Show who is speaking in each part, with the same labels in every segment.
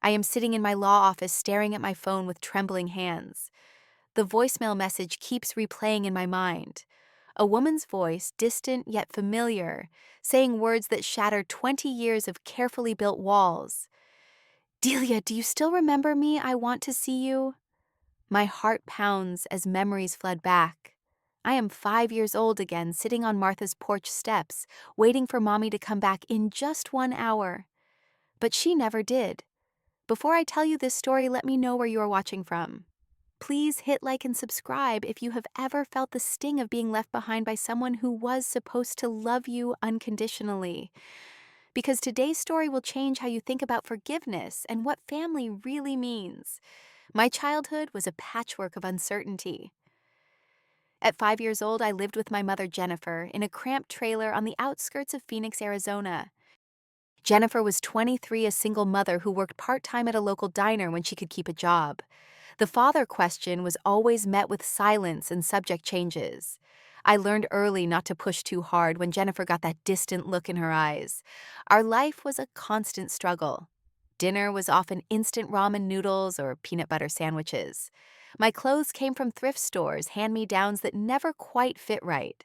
Speaker 1: I am sitting in my law office staring at my phone with trembling hands. The voicemail message keeps replaying in my mind. A woman's voice, distant yet familiar, saying words that shatter 20 years of carefully built walls. "Delia, do you still remember me? I want to see you." My heart pounds as memories flood back. I am 5 years old again, sitting on Martha's porch steps, waiting for Mommy to come back in just 1 hour. But she never did. Before I tell you this story, let me know where you are watching from. Please hit like and subscribe if you have ever felt the sting of being left behind by someone who was supposed to love you unconditionally. Because today's story will change how you think about forgiveness and what family really means. My childhood was a patchwork of uncertainty. At 5 years old, I lived with my mother, Jennifer, in a cramped trailer on the outskirts of Phoenix, Arizona. Jennifer was 23, a single mother who worked part-time at a local diner when she could keep a job. The father question was always met with silence and subject changes. I learned early not to push too hard when Jennifer got that distant look in her eyes. Our life was a constant struggle. Dinner was often instant ramen noodles or peanut butter sandwiches. My clothes came from thrift stores, hand-me-downs that never quite fit right.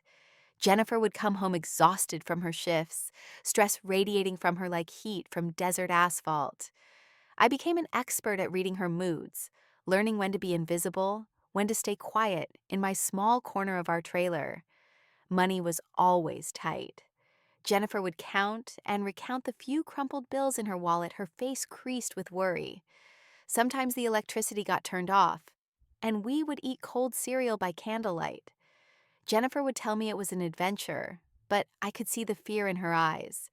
Speaker 1: Jennifer would come home exhausted from her shifts, stress radiating from her like heat from desert asphalt. I became an expert at reading her moods, learning when to be invisible, when to stay quiet in my small corner of our trailer. Money was always tight. Jennifer would count and recount the few crumpled bills in her wallet, her face creased with worry. Sometimes the electricity got turned off, and we would eat cold cereal by candlelight. Jennifer would tell me it was an adventure, but I could see the fear in her eyes.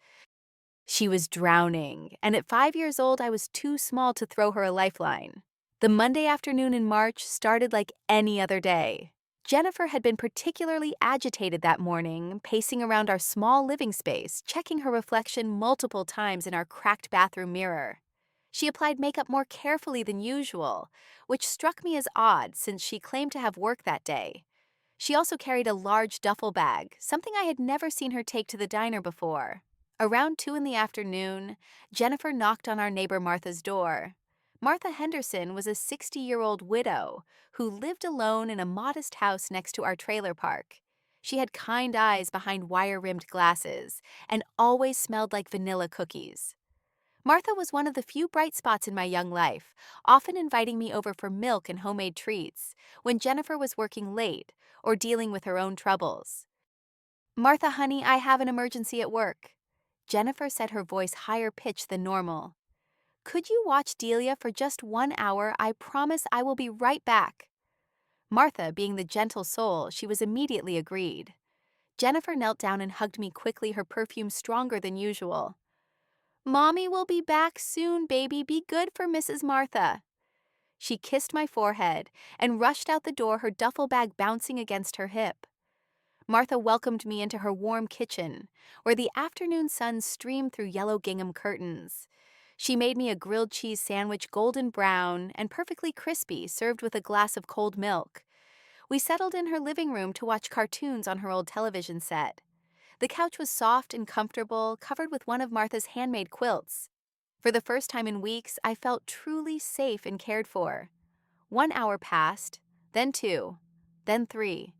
Speaker 1: She was drowning, and at 5 years old, I was too small to throw her a lifeline. The Monday afternoon in March started like any other day. Jennifer had been particularly agitated that morning, pacing around our small living space, checking her reflection multiple times in our cracked bathroom mirror. She applied makeup more carefully than usual, which struck me as odd since she claimed to have work that day. She also carried a large duffel bag, something I had never seen her take to the diner before. Around 2 in the afternoon, Jennifer knocked on our neighbor Martha's door. Martha Henderson was a 60-year-old widow who lived alone in a modest house next to our trailer park. She had kind eyes behind wire-rimmed glasses and always smelled like vanilla cookies. Martha was one of the few bright spots in my young life, often inviting me over for milk and homemade treats when Jennifer was working late or dealing with her own troubles. "Martha, honey, I have an emergency at work." Jennifer said, her voice higher pitched than normal. "Could you watch Delia for just 1 hour? I promise I will be right back." Martha, being the gentle soul, she was immediately agreed. Jennifer knelt down and hugged me quickly, her perfume stronger than usual. "Mommy will be back soon, baby. Be good for Mrs. Martha." She kissed my forehead and rushed out the door, her duffel bag bouncing against her hip. Martha welcomed me into her warm kitchen, where the afternoon sun streamed through yellow gingham curtains. She made me a grilled cheese sandwich, golden brown and perfectly crispy, served with a glass of cold milk. We settled in her living room to watch cartoons on her old television set. The couch was soft and comfortable, covered with one of Martha's handmade quilts. For the first time in weeks, I felt truly safe and cared for. 1 hour passed, then 2, then 3.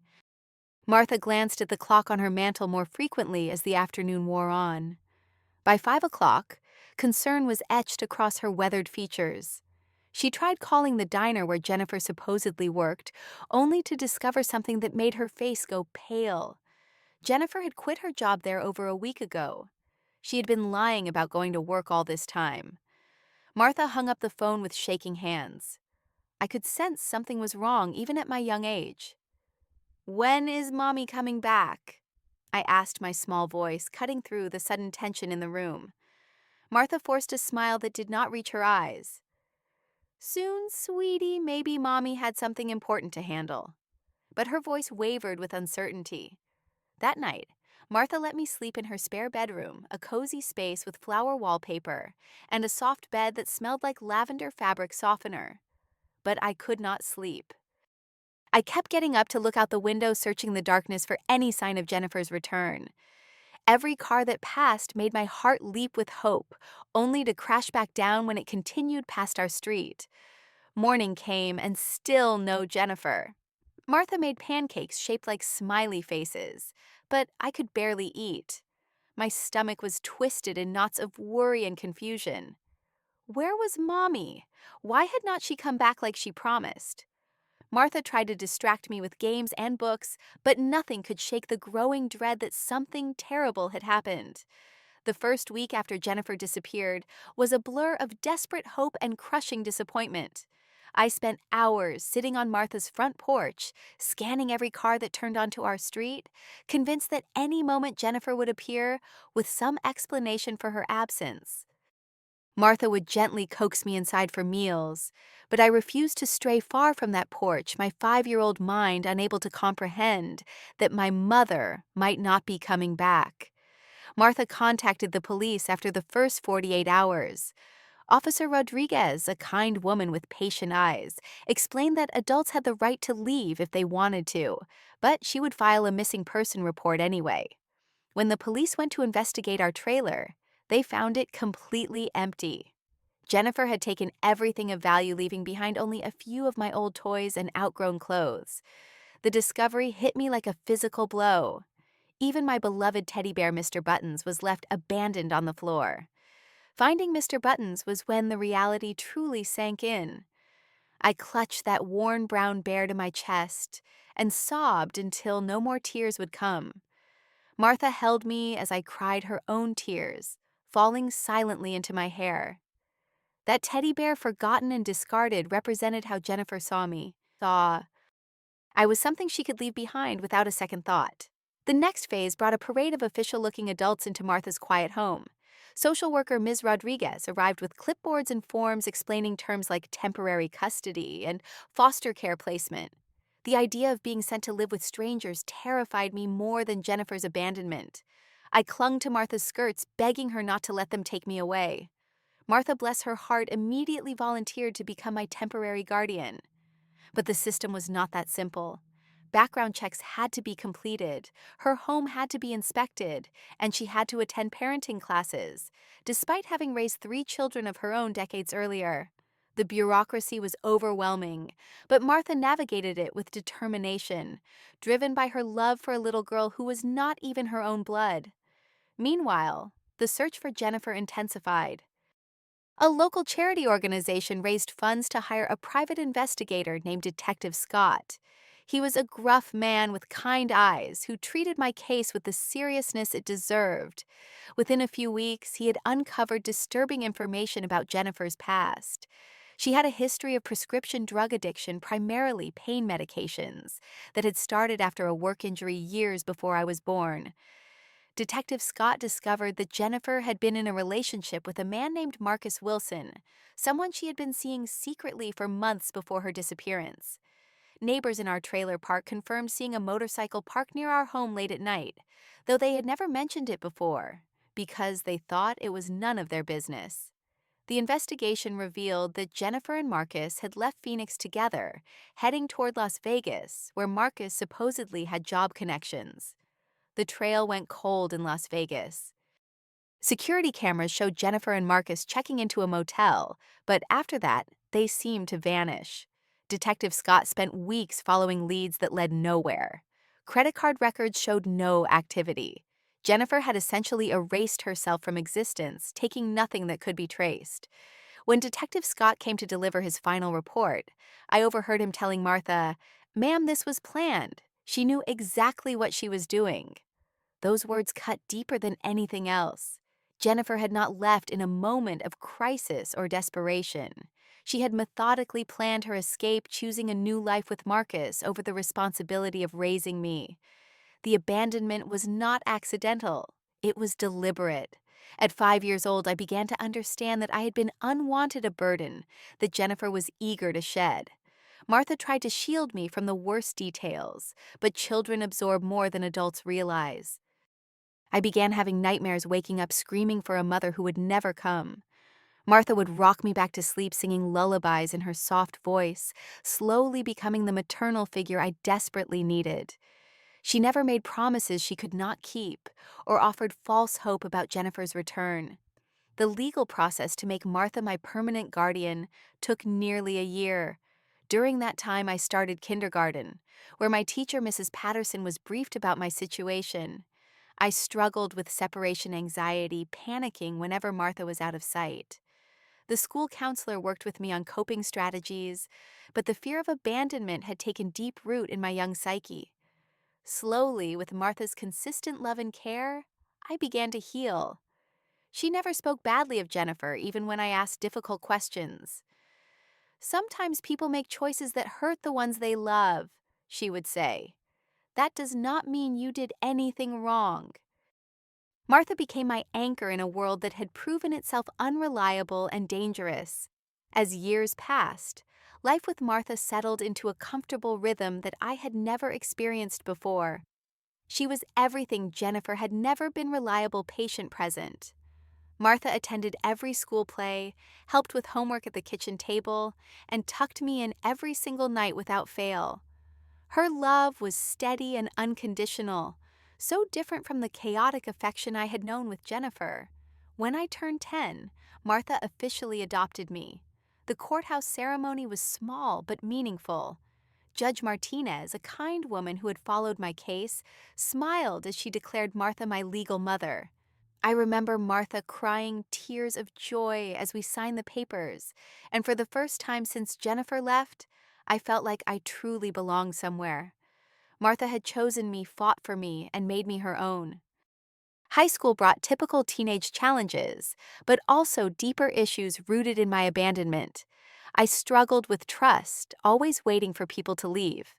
Speaker 1: Martha glanced at the clock on her mantel more frequently as the afternoon wore on. By 5 o'clock, concern was etched across her weathered features. She tried calling the diner where Jennifer supposedly worked, only to discover something that made her face go pale. Jennifer had quit her job there over a week ago. She had been lying about going to work all this time. Martha hung up the phone with shaking hands. I could sense something was wrong even at my young age. "When is Mommy coming back?" I asked, my small voice cutting through the sudden tension in the room. Martha forced a smile that did not reach her eyes. "Soon, sweetie, maybe Mommy had something important to handle." But her voice wavered with uncertainty. That night, Martha let me sleep in her spare bedroom, a cozy space with flower wallpaper and a soft bed that smelled like lavender fabric softener. But I could not sleep. I kept getting up to look out the window, searching the darkness for any sign of Jennifer's return. Every car that passed made my heart leap with hope, only to crash back down when it continued past our street. Morning came and still no Jennifer. Martha made pancakes shaped like smiley faces, but I could barely eat. My stomach was twisted in knots of worry and confusion. Where was Mommy? Why had not she come back like she promised? Martha tried to distract me with games and books, but nothing could shake the growing dread that something terrible had happened. The first week after Jennifer disappeared was a blur of desperate hope and crushing disappointment. I spent hours sitting on Martha's front porch, scanning every car that turned onto our street, convinced that any moment Jennifer would appear with some explanation for her absence. Martha would gently coax me inside for meals, but I refused to stray far from that porch, my 5-year-old mind unable to comprehend that my mother might not be coming back. Martha contacted the police after the first 48 hours. Officer Rodriguez, a kind woman with patient eyes, explained that adults had the right to leave if they wanted to, but she would file a missing person report anyway. When the police went to investigate our trailer, they found it completely empty. Jennifer had taken everything of value, leaving behind only a few of my old toys and outgrown clothes. The discovery hit me like a physical blow. Even my beloved teddy bear, Mr. Buttons, was left abandoned on the floor. Finding Mr. Buttons was when the reality truly sank in. I clutched that worn brown bear to my chest and sobbed until no more tears would come. Martha held me as I cried her own tears, falling silently into my hair. That teddy bear, forgotten and discarded, represented how Jennifer saw me. I was something she could leave behind without a second thought. The next phase brought a parade of official-looking adults into Martha's quiet home. Social worker Ms. Rodriguez arrived with clipboards and forms explaining terms like temporary custody and foster care placement. The idea of being sent to live with strangers terrified me more than Jennifer's abandonment. I clung to Martha's skirts, begging her not to let them take me away. Martha, bless her heart, immediately volunteered to become my temporary guardian. But the system was not that simple. Background checks had to be completed, her home had to be inspected, and she had to attend parenting classes, despite having raised 3 children of her own decades earlier. The bureaucracy was overwhelming, but Martha navigated it with determination, driven by her love for a little girl who was not even her own blood. Meanwhile, the search for Jennifer intensified. A local charity organization raised funds to hire a private investigator named Detective Scott. He was a gruff man with kind eyes who treated my case with the seriousness it deserved. Within a few weeks, he had uncovered disturbing information about Jennifer's past. She had a history of prescription drug addiction, primarily pain medications, that had started after a work injury years before I was born. Detective Scott discovered that Jennifer had been in a relationship with a man named Marcus Wilson, someone she had been seeing secretly for months before her disappearance. Neighbors in our trailer park confirmed seeing a motorcycle parked near our home late at night, though they had never mentioned it before, because they thought it was none of their business. The investigation revealed that Jennifer and Marcus had left Phoenix together, heading toward Las Vegas, where Marcus supposedly had job connections. The trail went cold in Las Vegas. Security cameras showed Jennifer and Marcus checking into a motel, but after that, they seemed to vanish. Detective Scott spent weeks following leads that led nowhere. Credit card records showed no activity. Jennifer had essentially erased herself from existence, taking nothing that could be traced. When Detective Scott came to deliver his final report, I overheard him telling Martha, "Ma'am, this was planned. She knew exactly what she was doing." Those words cut deeper than anything else. Jennifer had not left in a moment of crisis or desperation. She had methodically planned her escape, choosing a new life with Marcus over the responsibility of raising me. The abandonment was not accidental. It was deliberate. At 5 years old, I began to understand that I had been unwanted, a burden that Jennifer was eager to shed. Martha tried to shield me from the worst details, but children absorb more than adults realize. I began having nightmares, waking up screaming for a mother who would never come. Martha would rock me back to sleep, singing lullabies in her soft voice, slowly becoming the maternal figure I desperately needed. She never made promises she could not keep or offered false hope about Jennifer's return. The legal process to make Martha my permanent guardian took nearly a year. During that time, I started kindergarten, where my teacher, Mrs. Patterson, was briefed about my situation. I struggled with separation anxiety, panicking whenever Martha was out of sight. The school counselor worked with me on coping strategies, but the fear of abandonment had taken deep root in my young psyche. Slowly, with Martha's consistent love and care, I began to heal. She never spoke badly of Jennifer, even when I asked difficult questions. "Sometimes people make choices that hurt the ones they love," she would say. "That does not mean you did anything wrong." Martha became my anchor in a world that had proven itself unreliable and dangerous. As years passed, life with Martha settled into a comfortable rhythm that I had never experienced before. She was everything Jennifer had never been: reliable, patient, present. Martha attended every school play, helped with homework at the kitchen table, and tucked me in every single night without fail. Her love was steady and unconditional, so different from the chaotic affection I had known with Jennifer. When I turned 10, Martha officially adopted me. The courthouse ceremony was small but meaningful. Judge Martinez, a kind woman who had followed my case, smiled as she declared Martha my legal mother. I remember Martha crying tears of joy as we signed the papers, and for the first time since Jennifer left, I felt like I truly belonged somewhere. Martha had chosen me, fought for me, and made me her own. High school brought typical teenage challenges, but also deeper issues rooted in my abandonment. I struggled with trust, always waiting for people to leave.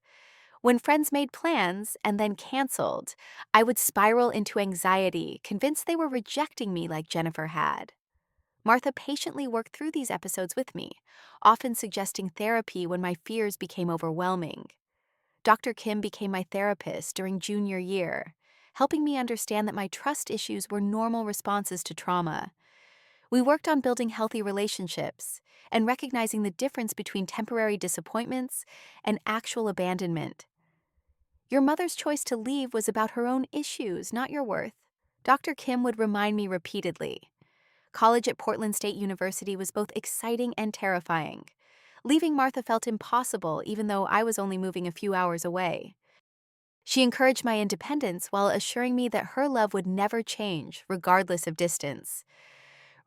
Speaker 1: When friends made plans and then canceled, I would spiral into anxiety, convinced they were rejecting me like Jennifer had. Martha patiently worked through these episodes with me, often suggesting therapy when my fears became overwhelming. Dr. Kim became my therapist during junior year, helping me understand that my trust issues were normal responses to trauma. We worked on building healthy relationships and recognizing the difference between temporary disappointments and actual abandonment. "Your mother's choice to leave was about her own issues, not your worth," Dr. Kim would remind me repeatedly. College at Portland State University was both exciting and terrifying. Leaving Martha felt impossible, even though I was only moving a few hours away. She encouraged my independence while assuring me that her love would never change, regardless of distance.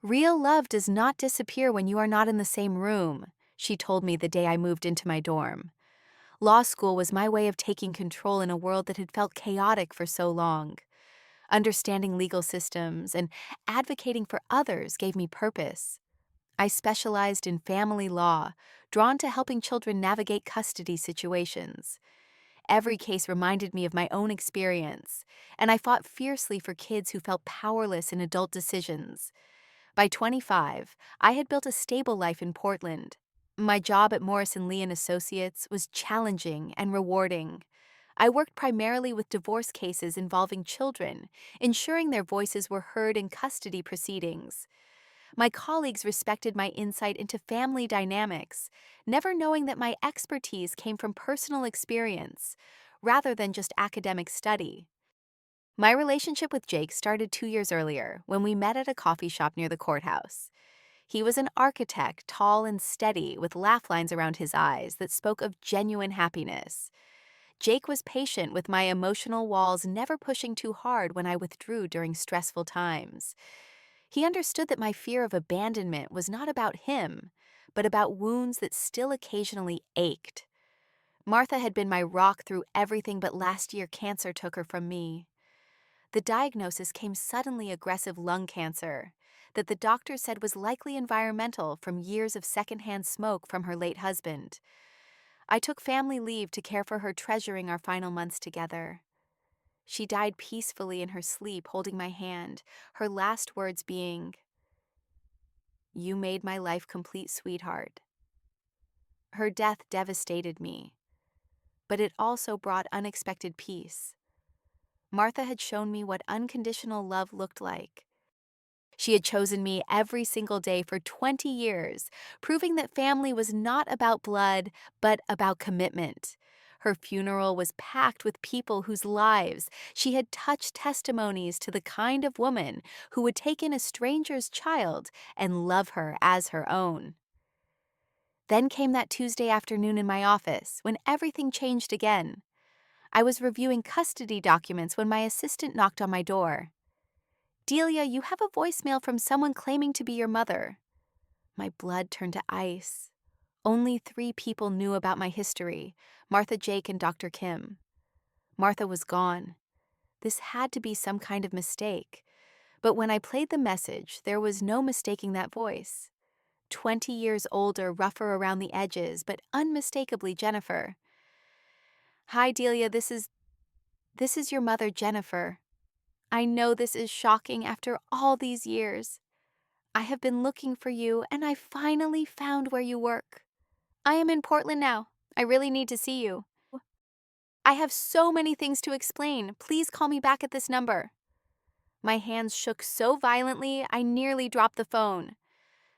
Speaker 1: "Real love does not disappear when you are not in the same room," she told me the day I moved into my dorm. Law school was my way of taking control in a world that had felt chaotic for so long. Understanding legal systems and advocating for others gave me purpose. I specialized in family law, drawn to helping children navigate custody situations. Every case reminded me of my own experience, and I fought fiercely for kids who felt powerless in adult decisions. By 25, I had built a stable life in Portland. My job at Morrison Lee and Associates was challenging and rewarding. I worked primarily with divorce cases involving children, ensuring their voices were heard in custody proceedings. My colleagues respected my insight into family dynamics, never knowing that my expertise came from personal experience rather than just academic study. My relationship with Jake started 2 years earlier when we met at a coffee shop near the courthouse. He was an architect, tall and steady, with laugh lines around his eyes that spoke of genuine happiness. Jake was patient with my emotional walls, never pushing too hard when I withdrew during stressful times. He understood that my fear of abandonment was not about him, but about wounds that still occasionally ached. Martha had been my rock through everything, but last year cancer took her from me. The diagnosis came suddenly: aggressive lung cancer, that the doctor said was likely environmental from years of secondhand smoke from her late husband. I took family leave to care for her, treasuring our final months together. She died peacefully in her sleep, holding my hand, her last words being, "You made my life complete, sweetheart." Her death devastated me, but it also brought unexpected peace. Martha had shown me what unconditional love looked like. She had chosen me every single day for 20 years, proving that family was not about blood, but about commitment. Her funeral was packed with people whose lives she had touched, testimonies to the kind of woman who would take in a stranger's child and love her as her own. Then came that Tuesday afternoon in my office when everything changed again. I was reviewing custody documents when my assistant knocked on my door. "Delia, you have a voicemail from someone claiming to be your mother." My blood turned to ice. Only 3 people knew about my history: Martha, Jake, and Dr. Kim. Martha was gone. This had to be some kind of mistake. But when I played the message, there was no mistaking that voice. 20 years older, rougher around the edges, but unmistakably Jennifer. "Hi, Delia, this is your mother, Jennifer. I know this is shocking after all these years. I have been looking for you, and I finally found where you work. I am in Portland now. I really need to see you. I have so many things to explain. Please call me back at this number." My hands shook so violently, I nearly dropped the phone.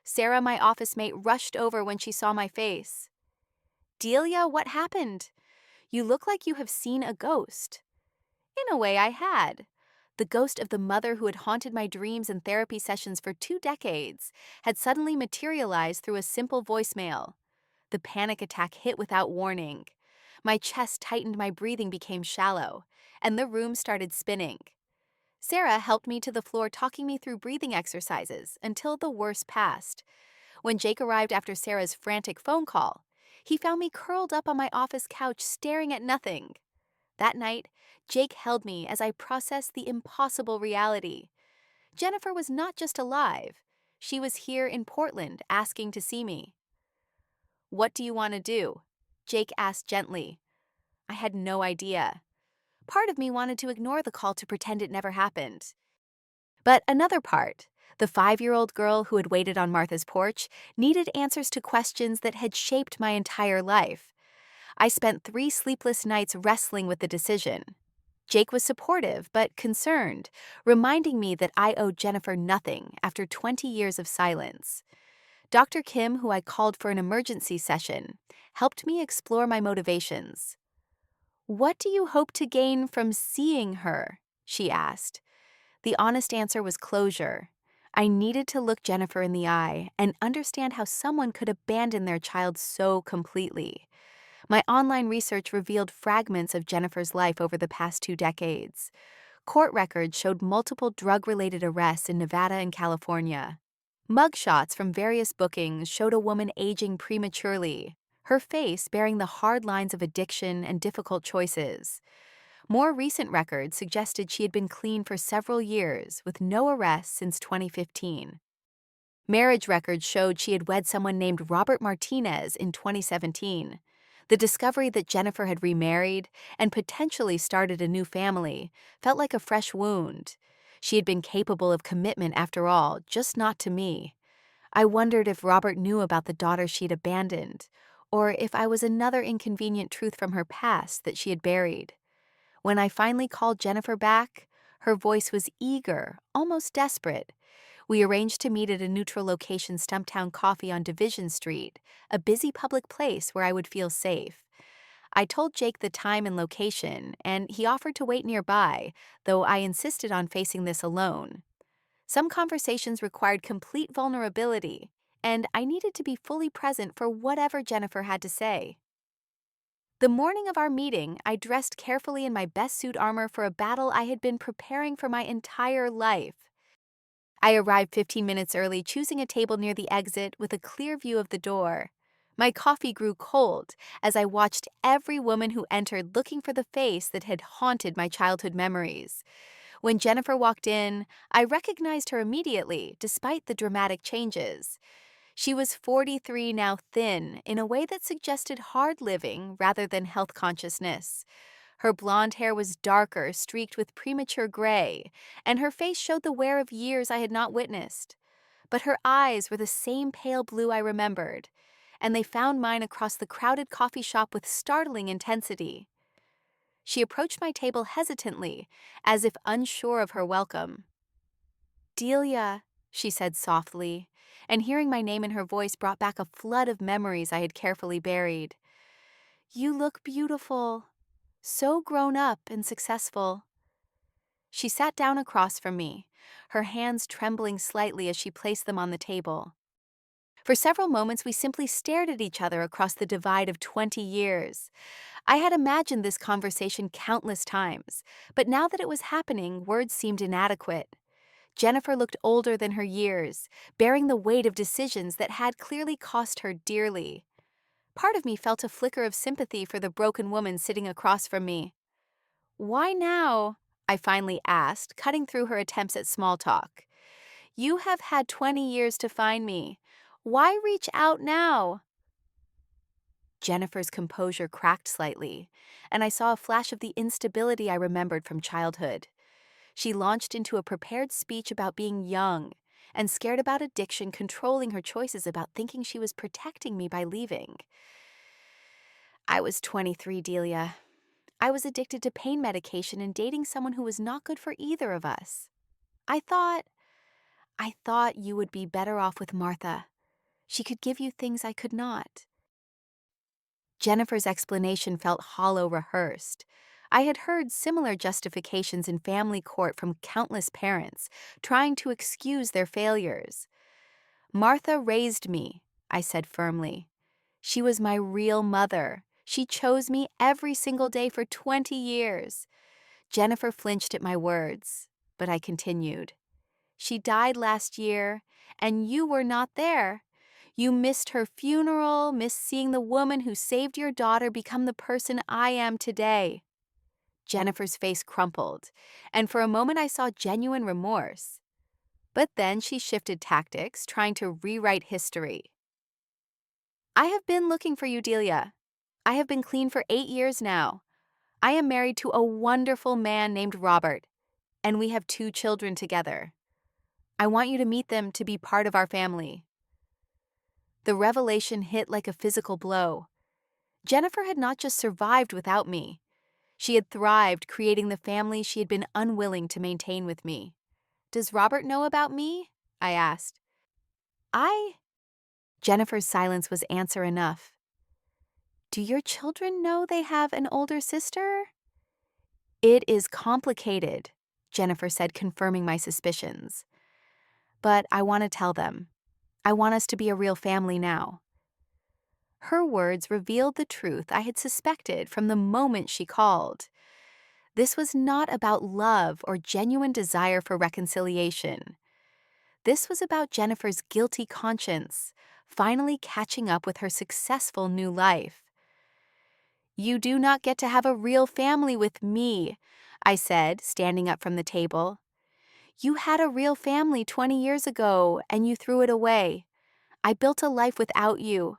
Speaker 1: Sarah, my office mate, rushed over when she saw my face. "Delia, what happened? You look like you have seen a ghost." In a way, I had. The ghost of the mother who had haunted my dreams and therapy sessions for 2 decades had suddenly materialized through a simple voicemail. The panic attack hit without warning. My chest tightened, my breathing became shallow, and the room started spinning. Sarah helped me to the floor, talking me through breathing exercises until the worst passed. When Jake arrived after Sarah's frantic phone call, he found me curled up on my office couch staring at nothing. That night, Jake held me as I processed the impossible reality. Jennifer was not just alive. She was here in Portland asking to see me. "What do you want to do?" Jake asked gently. I had no idea. Part of me wanted to ignore the call to pretend it never happened. But another part, the 5-year-old girl who had waited on Martha's porch, needed answers to questions that had shaped my entire life. I spent 3 sleepless nights wrestling with the decision. Jake was supportive but concerned, reminding me that I owed Jennifer nothing after 20 years of silence. Dr. Kim, who I called for an emergency session, helped me explore my motivations. "What do you hope to gain from seeing her?" she asked. The honest answer was closure. I needed to look Jennifer in the eye and understand how someone could abandon their child so completely. My online research revealed fragments of Jennifer's life over the past 2 decades. Court records showed multiple drug-related arrests in Nevada and California. Mugshots from various bookings showed a woman aging prematurely, her face bearing the hard lines of addiction and difficult choices. More recent records suggested she had been clean for several years, with no arrests since 2015. Marriage records showed she had wed someone named Robert Martinez in 2017. The discovery that Jennifer had remarried and potentially started a new family felt like a fresh wound. She had been capable of commitment after all, just not to me. I wondered if Robert knew about the daughter she'd abandoned, or if I was another inconvenient truth from her past that she had buried. When I finally called Jennifer back, her voice was eager, almost desperate. We arranged to meet at a neutral location, Stumptown Coffee on Division Street, a busy public place where I would feel safe. I told Jake the time and location, and he offered to wait nearby, though I insisted on facing this alone. Some conversations required complete vulnerability, and I needed to be fully present for whatever Jennifer had to say. The morning of our meeting, I dressed carefully in my best suit armor for a battle I had been preparing for my entire life. I arrived 15 minutes early, choosing a table near the exit with a clear view of the door. My coffee grew cold as I watched every woman who entered looking for the face that had haunted my childhood memories. When Jennifer walked in, I recognized her immediately, despite the dramatic changes. She was 43, now thin, in a way that suggested hard living rather than health consciousness. Her blonde hair was darker, streaked with premature gray, and her face showed the wear of years I had not witnessed. But her eyes were the same pale blue I remembered, and they found mine across the crowded coffee shop with startling intensity. She approached my table hesitantly, as if unsure of her welcome. "Delia," she said softly, and hearing my name in her voice brought back a flood of memories I had carefully buried. You look beautiful, so grown up and successful. She sat down across from me, her hands trembling slightly as she placed them on the table. For several moments, we simply stared at each other across the divide of 20 years. I had imagined this conversation countless times, but now that it was happening, words seemed inadequate. Jennifer looked older than her years, bearing the weight of decisions that had clearly cost her dearly. Part of me felt a flicker of sympathy for the broken woman sitting across from me. "Why now?" I finally asked, cutting through her attempts at small talk. "You have had 20 years to find me. Why reach out now?" Jennifer's composure cracked slightly, and I saw a flash of the instability I remembered from childhood. She launched into a prepared speech about being young and scared about addiction controlling her choices, about thinking she was protecting me by leaving. I was 23, Delia. I was addicted to pain medication and dating someone who was not good for either of us. I thought you would be better off with Martha. She could give you things I could not. Jennifer's explanation felt hollow, rehearsed. I had heard similar justifications in family court from countless parents, trying to excuse their failures. "Martha raised me," I said firmly. "She was my real mother. She chose me every single day for 20 years. Jennifer flinched at my words, but I continued. "She died last year, and you were not there. You missed her funeral, missed seeing the woman who saved your daughter become the person I am today." Jennifer's face crumpled, and for a moment I saw genuine remorse. But then she shifted tactics, trying to rewrite history. "I have been looking for you, Delia. I have been clean for 8 years now. I am married to a wonderful man named Robert, and we have 2 children together. I want you to meet them to be part of our family." The revelation hit like a physical blow. Jennifer had not just survived without me. She had thrived, creating the family she had been unwilling to maintain with me. "Does Robert know about me?" I asked. I... Jennifer's silence was answer enough. "Do your children know they have an older sister?" "It is complicated," Jennifer said, confirming my suspicions. "But I want to tell them. I want us to be a real family now." Her words revealed the truth I had suspected from the moment she called. This was not about love or genuine desire for reconciliation. This was about Jennifer's guilty conscience, finally catching up with her successful new life. "You do not get to have a real family with me," I said, standing up from the table. "You had a real family 20 years ago, and you threw it away. I built a life without you.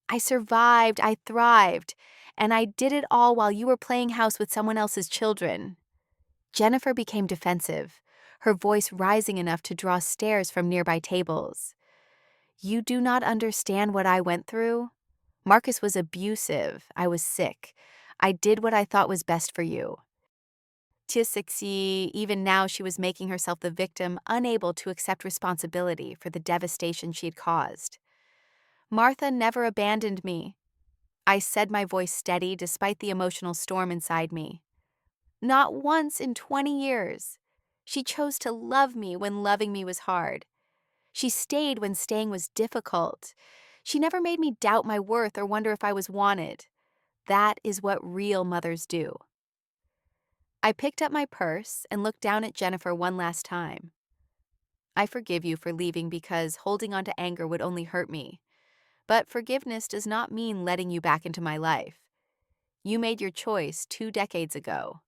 Speaker 1: I survived, I thrived, and I did it all while you were playing house with someone else's children." Jennifer became defensive, her voice rising enough to draw stares from nearby tables. "You do not understand what I went through. Marcus was abusive. I was sick. I did what I thought was best for you." Tisixi, even now she was making herself the victim, unable to accept responsibility for the devastation she had caused. "Martha never abandoned me." I said, my voice steady despite the emotional storm inside me. "Not once in 20 years. She chose to love me when loving me was hard. She stayed when staying was difficult. She never made me doubt my worth or wonder if I was wanted. That is what real mothers do." I picked up my purse and looked down at Jennifer one last time. "I forgive you for leaving because holding on to anger would only hurt me. But forgiveness does not mean letting you back into my life. You made your choice 2 decades ago.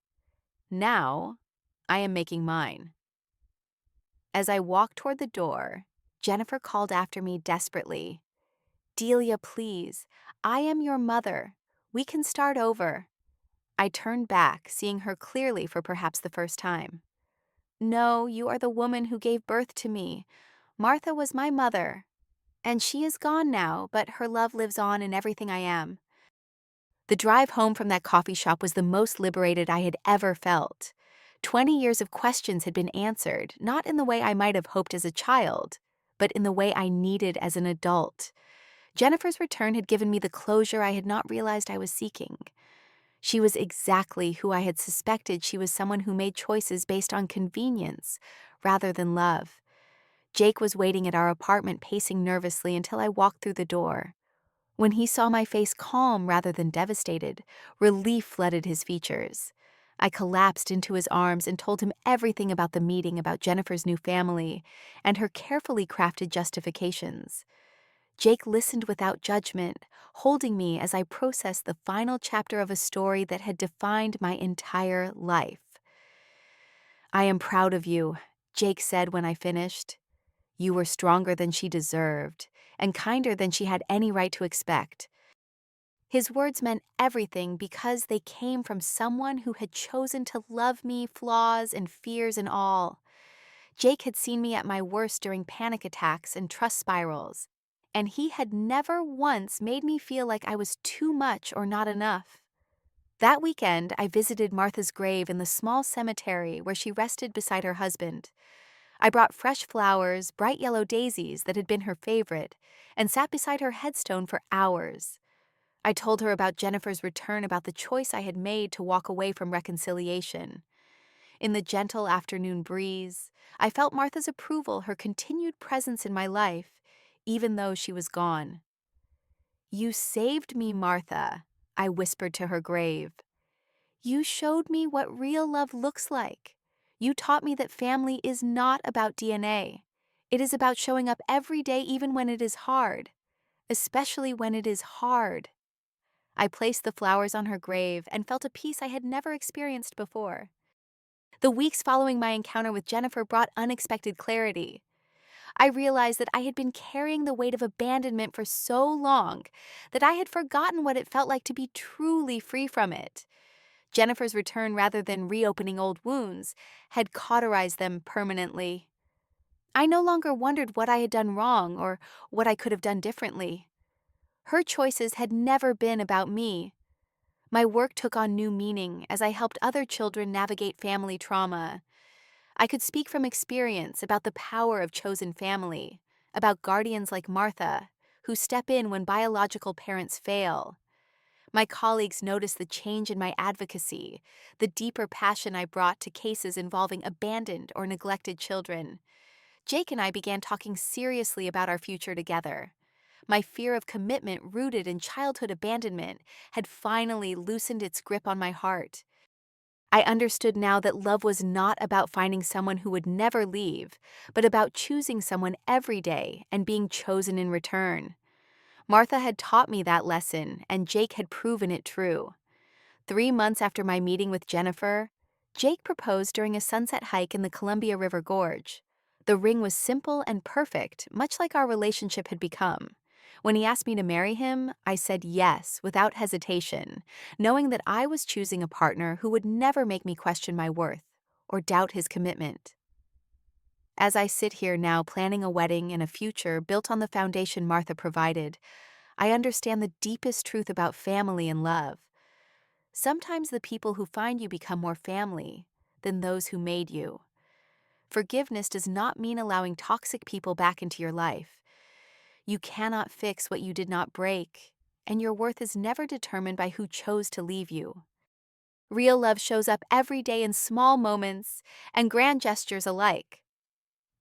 Speaker 1: Now, I am making mine." As I walked toward the door, Jennifer called after me desperately. "Delia, please. I am your mother. We can start over." I turned back, seeing her clearly for perhaps the first time. "No, you are the woman who gave birth to me. Martha was my mother. And she is gone now, but her love lives on in everything I am." The drive home from that coffee shop was the most liberated I had ever felt. 20 years of questions had been answered, not in the way I might have hoped as a child, but in the way I needed as an adult. Jennifer's return had given me the closure I had not realized I was seeking. She was exactly who I had suspected. She was someone who made choices based on convenience rather than love. Jake was waiting at our apartment, pacing nervously until I walked through the door. When he saw my face calm rather than devastated, relief flooded his features. I collapsed into his arms and told him everything about the meeting, about Jennifer's new family, and her carefully crafted justifications. Jake listened without judgment, holding me as I processed the final chapter of a story that had defined my entire life. "I am proud of you," Jake said when I finished. "You were stronger than she deserved, and kinder than she had any right to expect." His words meant everything because they came from someone who had chosen to love me, flaws and fears and all. Jake had seen me at my worst during panic attacks and trust spirals, and he had never once made me feel like I was too much or not enough. That weekend, I visited Martha's grave in the small cemetery where she rested beside her husband. I brought fresh flowers, bright yellow daisies that had been her favorite, and sat beside her headstone for hours. I told her about Jennifer's return, about the choice I had made to walk away from reconciliation. In the gentle afternoon breeze, I felt Martha's approval, her continued presence in my life, even though she was gone. "You saved me, Martha," I whispered to her grave. "You showed me what real love looks like. You taught me that family is not about DNA. It is about showing up every day even when it is hard, especially when it is hard." I placed the flowers on her grave and felt a peace I had never experienced before. The weeks following my encounter with Jennifer brought unexpected clarity. I realized that I had been carrying the weight of abandonment for so long that I had forgotten what it felt like to be truly free from it. Jennifer's return, rather than reopening old wounds, had cauterized them permanently. I no longer wondered what I had done wrong or what I could have done differently. Her choices had never been about me. My work took on new meaning as I helped other children navigate family trauma. I could speak from experience about the power of chosen family, about guardians like Martha, who step in when biological parents fail. My colleagues noticed the change in my advocacy, the deeper passion I brought to cases involving abandoned or neglected children. Jake and I began talking seriously about our future together. My fear of commitment, rooted in childhood abandonment, had finally loosened its grip on my heart. I understood now that love was not about finding someone who would never leave, but about choosing someone every day and being chosen in return. Martha had taught me that lesson, and Jake had proven it true. 3 months after my meeting with Jennifer, Jake proposed during a sunset hike in the Columbia River Gorge. The ring was simple and perfect, much like our relationship had become. When he asked me to marry him, I said yes without hesitation, knowing that I was choosing a partner who would never make me question my worth or doubt his commitment. As I sit here now planning a wedding and a future built on the foundation Martha provided, I understand the deepest truth about family and love. Sometimes the people who find you become more family than those who made you. Forgiveness does not mean allowing toxic people back into your life. You cannot fix what you did not break, and your worth is never determined by who chose to leave you. Real love shows up every day in small moments and grand gestures alike.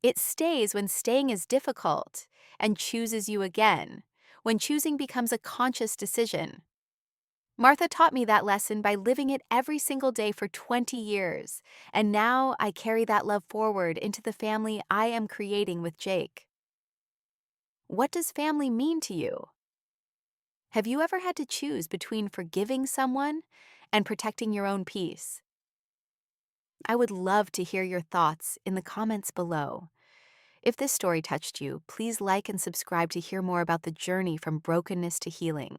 Speaker 1: It stays when staying is difficult and chooses you again, when choosing becomes a conscious decision. Martha taught me that lesson by living it every single day for 20 years, and now I carry that love forward into the family I am creating with Jake. What does family mean to you? Have you ever had to choose between forgiving someone and protecting your own peace? I would love to hear your thoughts in the comments below. If this story touched you, please like and subscribe to hear more about the journey from brokenness to healing.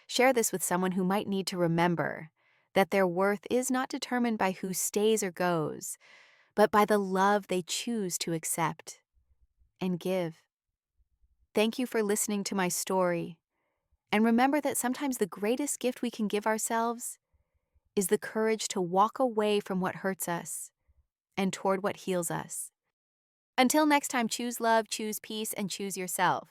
Speaker 1: Share this with someone who might need to remember that their worth is not determined by who stays or goes, but by the love they choose to accept and give. Thank you for listening to my story. And remember that sometimes the greatest gift we can give ourselves is the courage to walk away from what hurts us and toward what heals us. Until next time, choose love, choose peace, and choose yourself.